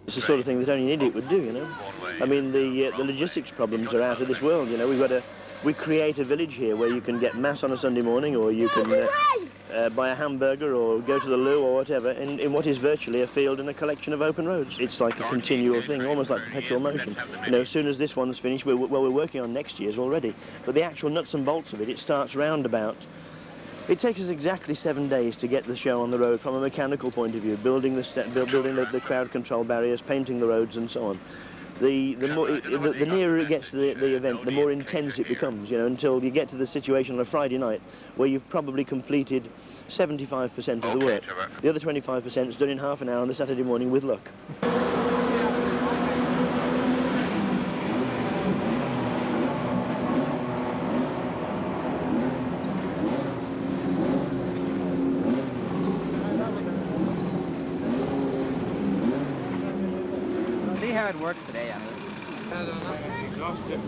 It's the sort of thing that only an idiot would do, you know. I mean, the logistics problems are out of this world, you know. We create a village here where you can get mass on a Sunday morning, or you can buy a hamburger or go to the loo or whatever in what is virtually a field and a collection of open roads. It's like a continual thing, almost like perpetual motion. You know, as soon as this one's finished, we're working on next year's already. But the actual nuts and bolts of it, it starts round about. It takes us exactly 7 days to get the show on the road from a mechanical point of view, building the crowd control barriers, painting the roads and so on. The nearer it gets to the event, the more intense it becomes, you know, until you get to the situation on a Friday night where you've probably completed 75% of the work. The other 25% is done in half an hour on the Saturday morning with luck. See how it works today, Andy. Exhausted.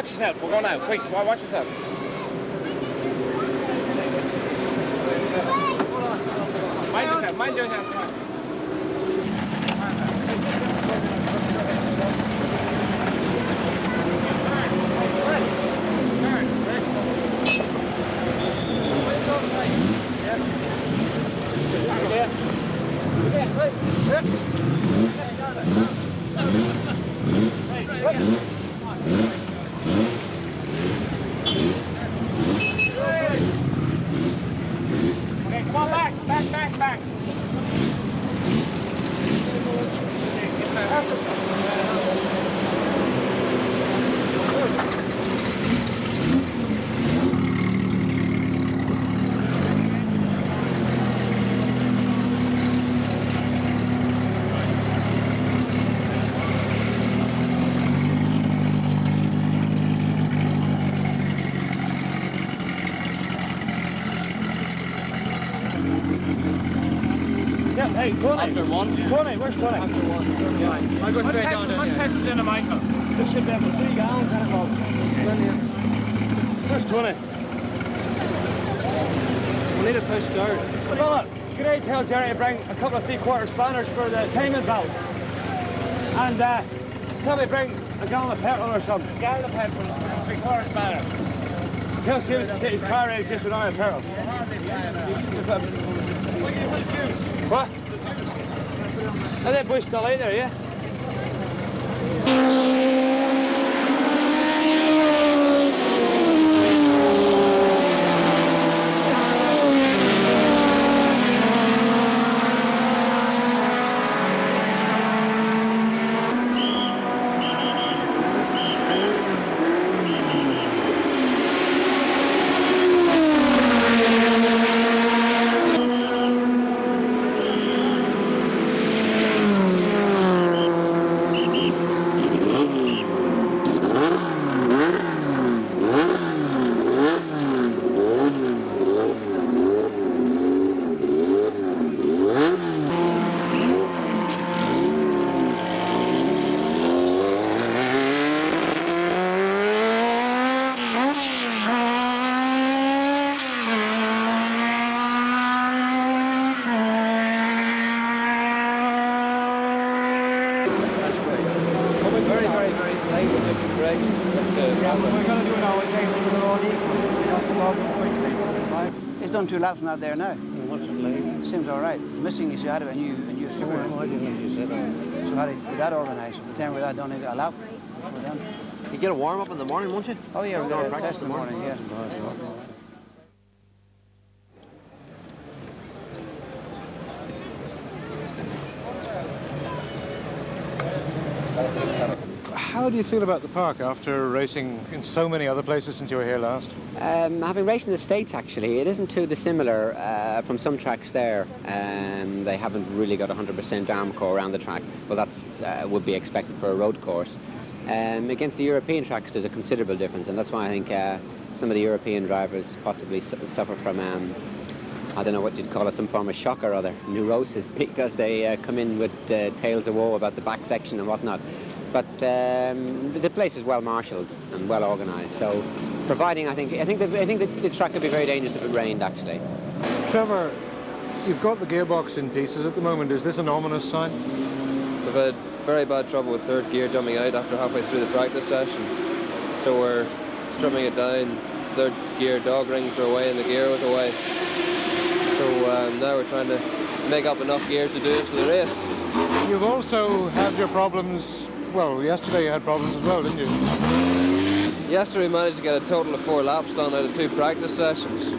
Watch yourself. We're going now. Quick, watch yourself. Mind yourself. Mind yourself. Come on. Hey, Tony. After one. Tony, where's Tony? After one. I'll go straight down there. One petrol's in a Michael. This should be able to 3 gallons and about. Where's Tony? We need a push start. Fella, could I tell Jerry to bring a couple of 3/4 spanners for the timing valve? And tell me to bring a gallon of petrol or something. A gallon of petrol and 3/4 spanners. Tell Sims to take his car out just with oil petrol. What? Are that bush still out there, yeah? It's done 2 laps from that there now. What's it like? Seems all right. The missing is you had a new stripper. I didn't know you said that. So how did that organised? By the time we got done, a lap. We're done. You get a warm up in the morning, won't you? Oh yeah, we got a practice test in the morning. Yeah. How do you feel about the park after racing in so many other places since you were here last? Having raced in the States, actually, it isn't too dissimilar from some tracks there. They haven't really got 100% Armco around the track. Well, that's would be expected for a road course. Against the European tracks, there's a considerable difference, and that's why I think some of the European drivers possibly suffer from, I don't know what you'd call it, some form of shock or other, neurosis, because they come in with tales of woe about the back section and whatnot. But the place is well marshalled and well organised. So, providing, I think the track could be very dangerous if it rained. Actually, Trevor, you've got the gearbox in pieces at the moment. Is this an ominous sign? We've had very bad trouble with third gear jumping out after halfway through the practice session. So we're stripping it down. Third gear dog rings were away and the gear was away. So now we're trying to make up enough gear to do this for the race. You've also had your problems. Well, yesterday you had problems as well, didn't you? Yesterday we managed to get a total of 4 laps done out of 2 practice sessions.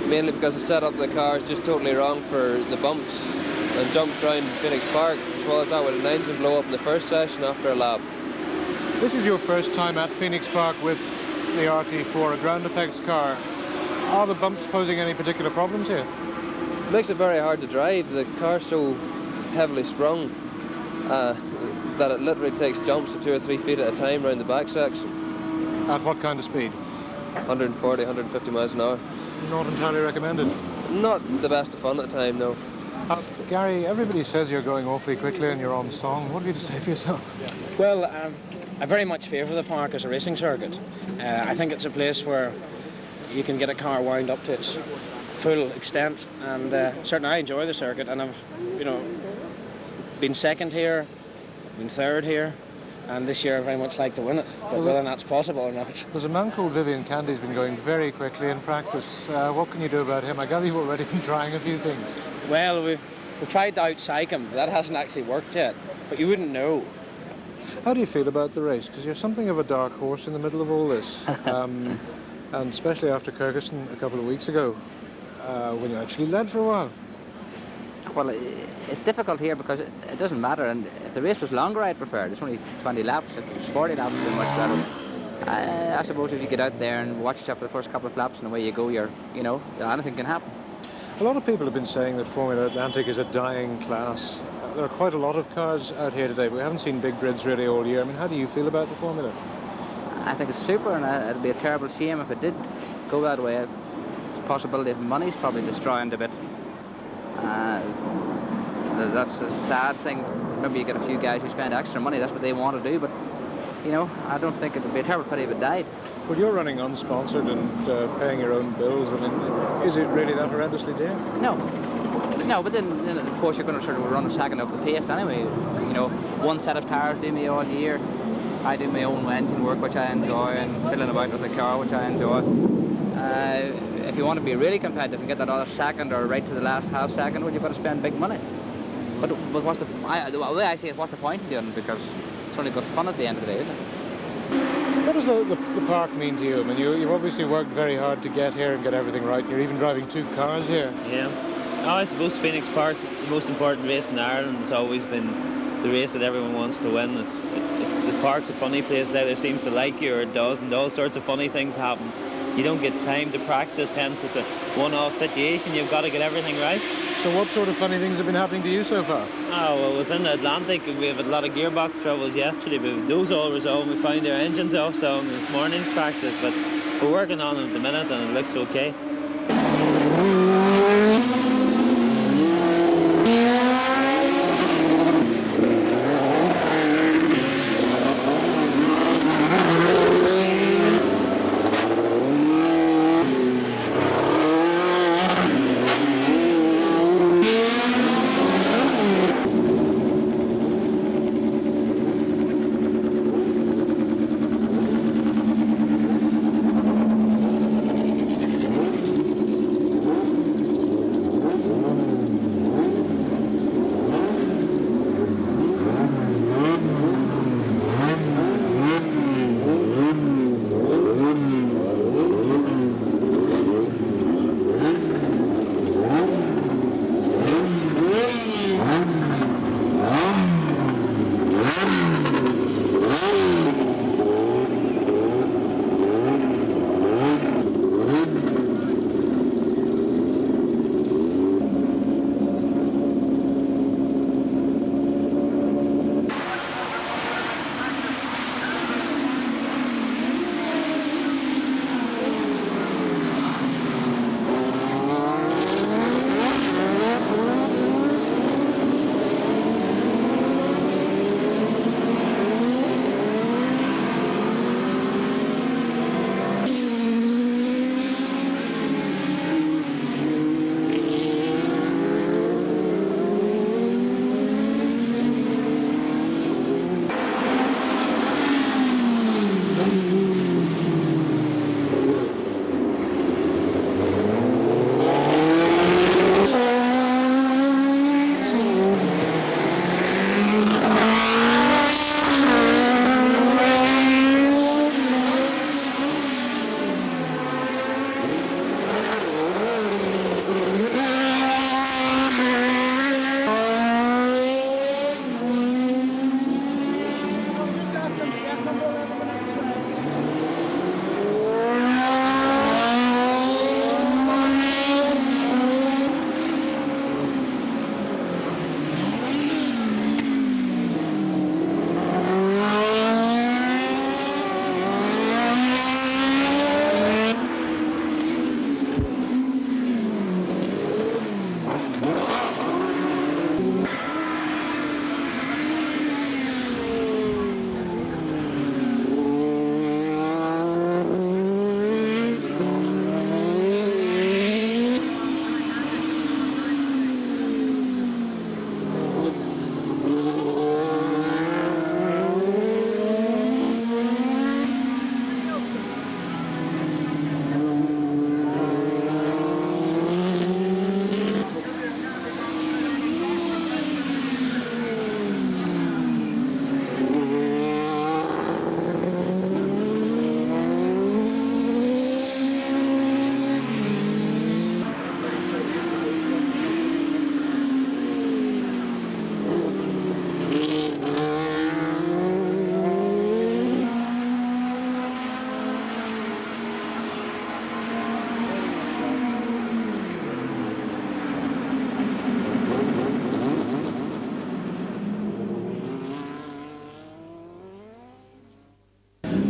Mainly because the setup of the car is just totally wrong for the bumps and jumps around Phoenix Park, as well as that with an engine blow up in the first session after a lap. This is your first time at Phoenix Park with the RT4, a ground effects car. Are the bumps posing any particular problems here? It makes it very hard to drive. The car's so heavily sprung that it literally takes jumps of 2 or 3 feet at a time around the back section. At what kind of speed? 140, 150 miles an hour. Not entirely recommended. Not the best of fun at the time, no. Gary, everybody says you're going awfully quickly and you're on song. What have you to say for yourself? Well, I very much favour the park as a racing circuit. I think it's a place where you can get a car wound up to its full extent, and certainly I enjoy the circuit, and I've, you know, been second here, been third here, and this year I very much like to win it, but whether that's possible or not. There's a man called Vivian Candy's been going very quickly in practice. What can you do about him? I gather you've already been trying a few things. Well, we've tried to outpsych him, but that hasn't actually worked yet, but you wouldn't know. How do you feel about the race? Because you're something of a dark horse in the middle of all this, and especially after Kyrgyzstan a couple of weeks ago, when you actually led for a while. Well, it's difficult here because it doesn't matter, and if the race was longer I'd prefer it. It's only 20 laps. If it was 40 laps it would be much better. I suppose if you get out there and watch yourself for the first couple of laps and away you go, anything can happen. A lot of people have been saying that Formula Atlantic is a dying class. There are quite a lot of cars out here today, but we haven't seen big grids really all year. I mean, how do you feel about the Formula? I think it's super, and it'd be a terrible shame if it did go that way. It's a possibility of money's probably destroying it a bit. That's a sad thing. Maybe you get a few guys who spend extra money, that's what they want to do, but I don't think it would be a terrible pity if it died. Well, you're running unsponsored and paying your own bills. I mean, is it really that horrendously dear? No, but then of course you're going to sort of run a second of the pace anyway. One set of cars do me all year. I do my own engine work, which I enjoy, and fiddling about with the car, which I enjoy. If you want to be really competitive and get that other second or right to the last half second, well, you've got to spend big money. But the way I see it, what's the point in doing it? Because it's only good fun at the end of the day, isn't it? What does the park mean to you? I mean, you've obviously worked very hard to get here and get everything right. You're even driving 2 cars here. Yeah. I suppose Phoenix Park's the most important race in Ireland. It's always been the race that everyone wants to win. It's the park's a funny place. It either seems to like you or it doesn't. All sorts of funny things happen. You don't get time to practice, hence it's a one-off situation. You've got to get everything right. So what sort of funny things have been happening to you so far? Oh, well, within the Atlantic, we have a lot of gearbox troubles yesterday, but those all resolved. We found our engines off some this morning's practice, but we're working on it at the minute and it looks okay.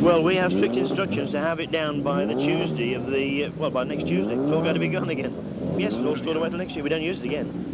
Well, we have strict instructions to have it down by the Tuesday of the, well, by next Tuesday. It's all going to be gone again. Yes, it's all stored away till next year. We don't use it again.